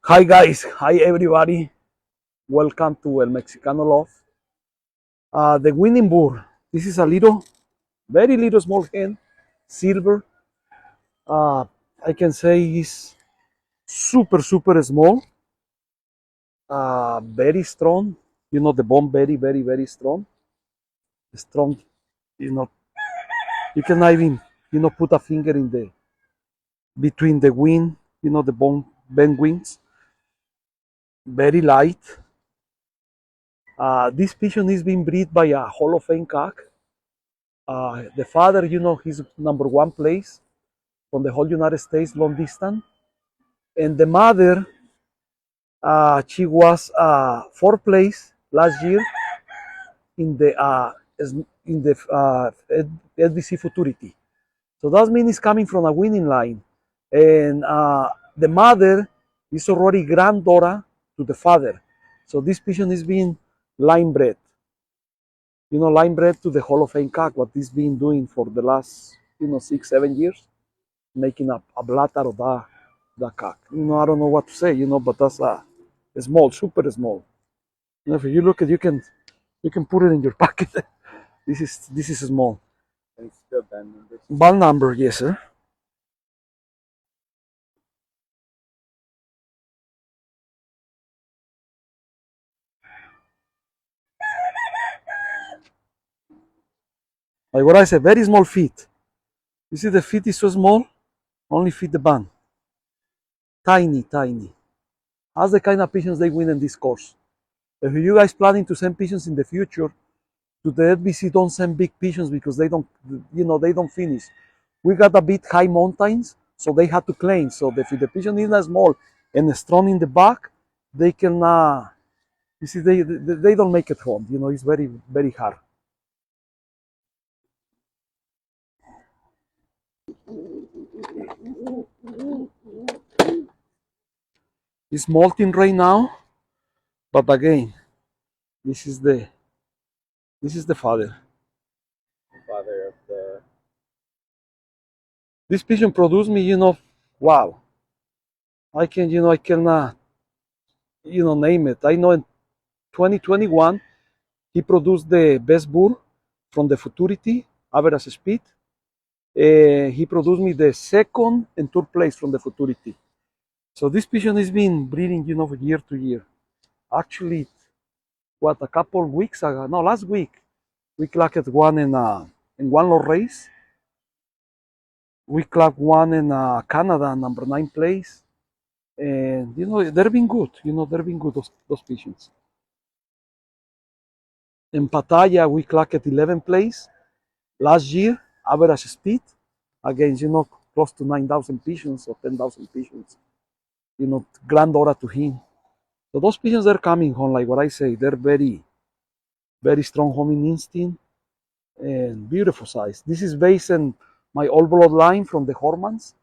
Hi guys, hi everybody. Welcome to El Mexicano Love. The winning bird. This is a little, very little small hen, silver. Uh, I can say is super small. Very strong. The bone very strong. Strong. You know, you can even put a finger in the between the wing. The bone wings. Very light. This pigeon is being bred by a Hall of Fame cock. The father, he's number one place from the whole United States, long distance. And the mother, she was fourth place last year in the SBC Futurity. So that means it's coming from a winning line. And the mother is already granddaughter to the father. So this pigeon is being line bred. Line bred to the Hall of Fame cock, what he's been doing for the last, 6, 7 years. Making a blatter of that cock. I don't know what to say, but that's a small, super small. If you look at, you can put it in your pocket. This is small. And it's still band number. Ball number, yes, sir. Like what I said, very small feet. You see, the feet is so small, only fit the band. Tiny. That's the kind of pigeons they win in this course. If you guys planning to send pigeons in the future, to the FBC, don't send big pigeons because they don't finish. We got a bit high mountains, so they had to clean. So if the pigeon is not small and strong in the back, they can. You see, they don't make it home. It's very hard. It's molting right now, but again, this is the this is the father. Father of the. This pigeon produced me, wow. I can name it. I know in 2021 he produced the best bull from the Futurity average speed. He produced me the second and third place from the Futurity. So this pigeon has been breeding, year to year. Actually, what, a couple of weeks ago? No, last week we clocked one in one lot race. We clocked one in Canada, number 9 place, and they've been good. They've been good, those pigeons. In Pattaya, we clocked 11 place last year, average speed against close to 9,000 pigeons or 10,000 pigeons. Granddaughter to him. So those pigeons are coming home, like what I say, they're very strong homing instinct and beautiful size. This is based on my old bloodline from the Hormans,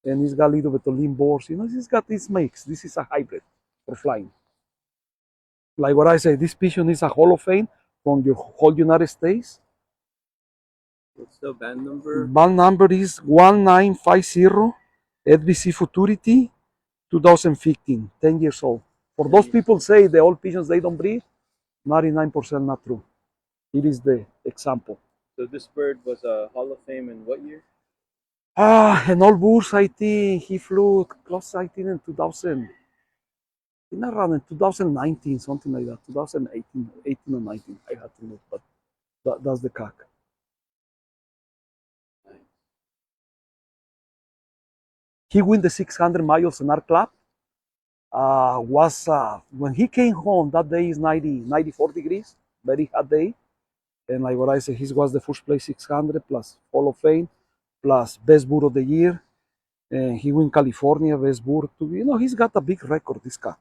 and it's got a little bit of lean boars. It's got this mix. This is a hybrid for flying. Like what I say, this pigeon is a Hall of Fame from the whole United States. What's still band number? Band number is 1950, FBC Futurity 2015, 10 years old. For those people say the old pigeons they don't breed, 99% not true. It is the example. So this bird was a Hall of Fame in what year? An old Bourse, I think he flew close, I think in 2000, in around in 2019, something like that, 2018, 18 or 19. I had to look, but that's the cock. He won the 600 miles an hour club. Was when he came home that day is 94 degrees, very hot day. And like what I said, he was the first place 600 plus Hall of Fame plus best bird of the year. And he won California best bird too. He's got a big record, this cat.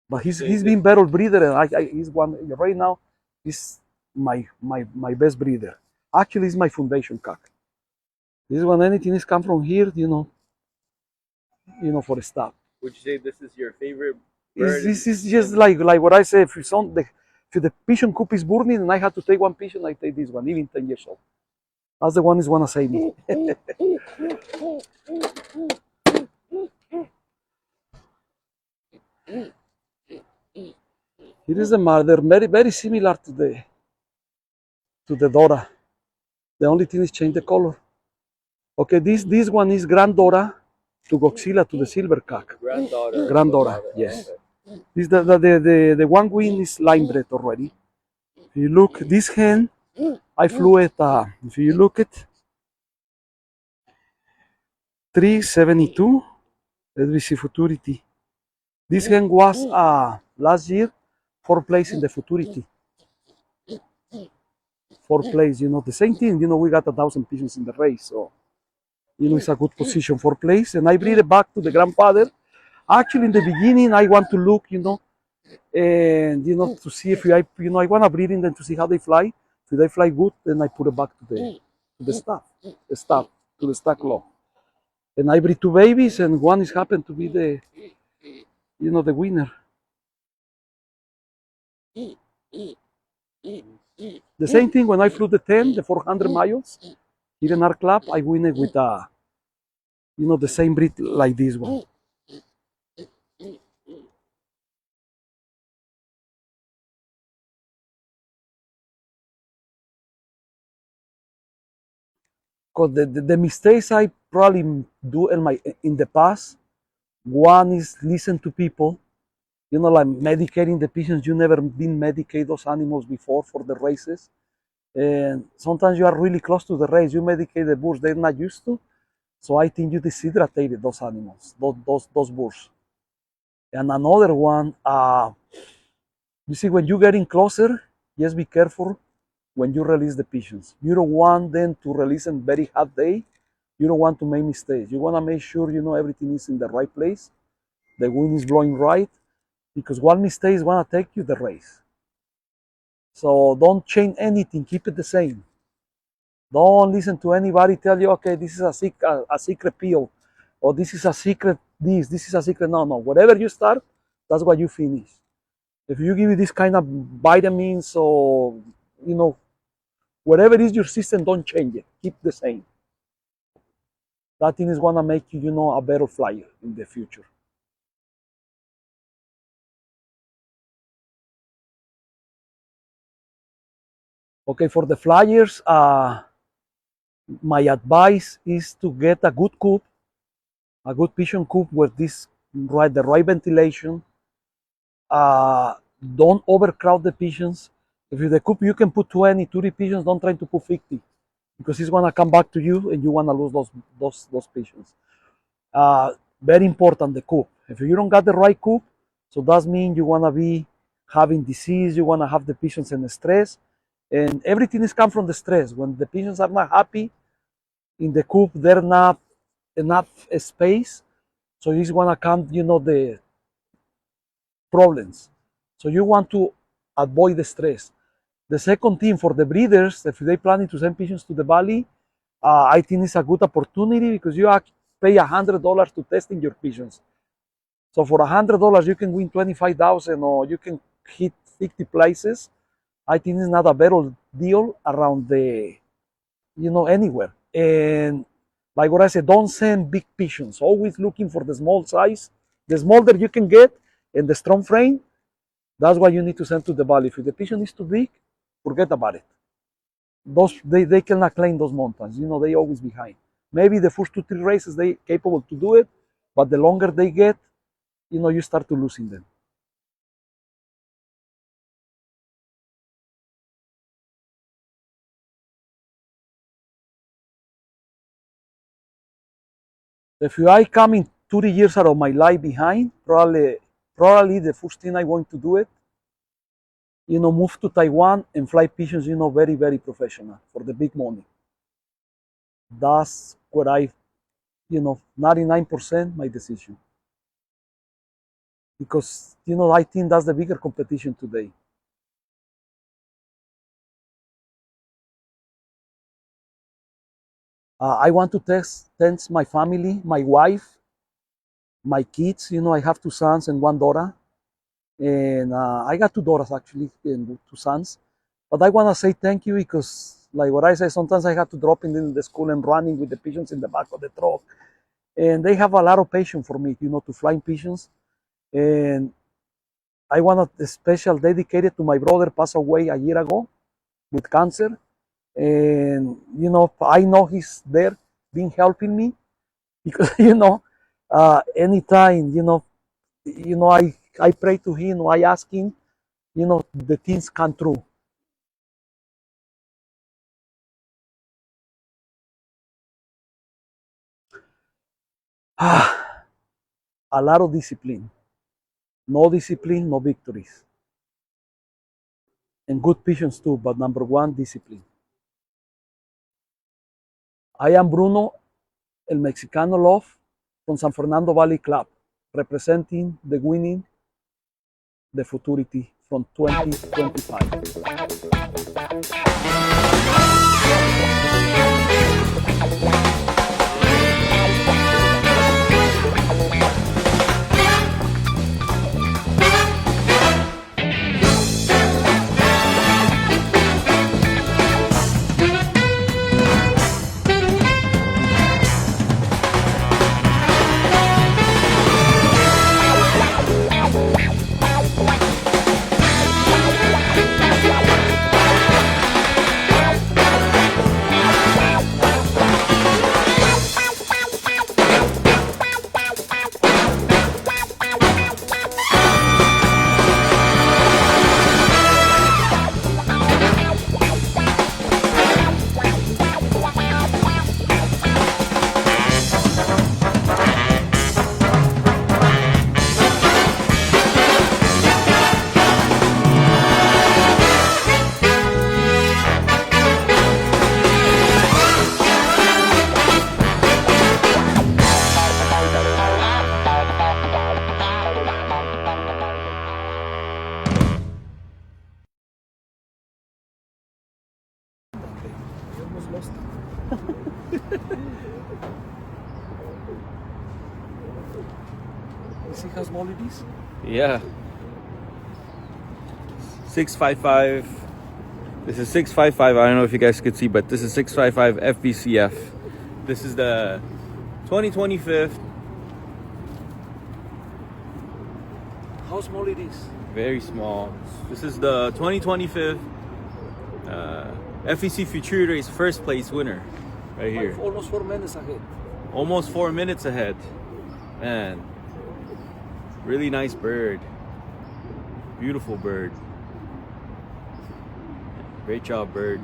But he's been better breeder, and he's one right now. He's my best breeder. Actually, he's my foundation cock. This one, anything is come from here, for the staff. Would you say this is your favorite Is bird? this is just like what I say. If the pigeon coop is burning and I had to take one pigeon, I take this one, even 10 years old. That's the one is wanna save me. Here is the mother, very, very similar to the Dora. The only thing is change the color. Okay, this one is granddaughter to Godzilla, to the silvercock. Granddaughter. Granddaughter, yes. This the one wing is line bred already. If you look, this hen, I flew it. If you look at 372, let me see futurity. This hen was last year 4th place in the futurity. 4th place, the same thing. We got 1,000 pigeons in the race, so it's a good position, 4th place. And I breed it back to the grandfather. Actually, in the beginning, I want to look, and to see if I want to breed in them to see how they fly. If they fly good, then I put it back to the staff, to the stack law. And I breed 2 babies, and one is happened to be the winner. The same thing when I flew the 10, the 400 miles here in our club, I win it with the same breed like this one. Because the mistakes I probably do in the past, one is listen to people, like medicating the pigeons. You never been medicate those animals before for the races. And sometimes you are really close to the race. You medicate the bulls they're not used to. So I think you deshydrated those animals, those bulls. And another one, you see, when you're getting closer, just be careful when you release the pigeons. You don't want them to release in very hot day. You don't want to make mistakes. You want to make sure everything is in the right place. The wind is blowing right, because one mistake is going to take you the race. So don't change anything. Keep it the same. Don't listen to anybody tell you, okay, this is a secret pill, or this is a secret this is a secret. No. Whatever you start, that's what you finish. If you give you this kind of vitamins or, whatever is your system, don't change it. Keep the same. That thing is going to make you, a better flyer in the future. Okay, for the flyers, my advice is to get a good coop, a good pigeon coop with the right ventilation. Don't overcrowd the pigeons. If the coop you can put 20, 30 pigeons, don't try to put 50, because it's gonna come back to you and you wanna lose those pigeons. Very important, the coop. If you don't got the right coop, so that means you wanna be having disease, you wanna have the pigeons in stress, and everything is come from the stress. When the pigeons are not happy in the coop, they're not enough space, so it's gonna come, the problems. So you want to avoid the stress. The second thing, for the breeders, if they planning to send pigeons to the valley, I think it's a good opportunity, because you pay $100 to testing your pigeons. So for $100, you can win 25,000, or you can hit 50 places. I think it's not a better deal around anywhere. And like what I said, don't send big pigeons. Always looking for the small size. The smaller you can get, and the strong frame, that's what you need to send to the valley. If the pigeon is too big, forget about it. They cannot climb those mountains. They always behind. Maybe the first 2-3 races they capable to do it, but the longer they get, you start to losing them. If I come in 30 years out of my life behind, probably the first thing I want to do it, move to Taiwan and fly pigeons, very, very professional for the big money. That's what 99% my decision. Because, I think that's the bigger competition today. I want to thank my family, my wife, my kids. I have 2 sons and 1 daughter. And I got 2 daughters, actually, and 2 sons. But I want to say thank you, because, like what I say, sometimes I have to drop in the school and running with the pigeons in the back of the truck. And they have a lot of patience for me, to fly pigeons. And I want a special dedicated to my brother passed away a year ago with cancer. And, I know he's there being helping me because, anytime, I pray to him, I ask him, the things come true. A lot of discipline. No discipline, no victories. And good patience too, but number one, discipline. I am Bruno, el Mexicano Love, from San Fernando Valley Club, representing the winning the Futurity from 2025. You see how small it is? Yeah. 655. This is 655. I don't know if you guys could see, but this is 655 FBCF. This is the 2025. How small it is? Very small. This is the 2025 FEC Future Race first place winner. Right here. Almost 4 minutes ahead. Almost 4 minutes ahead. Man. Really nice bird. Beautiful bird. Great job, bird.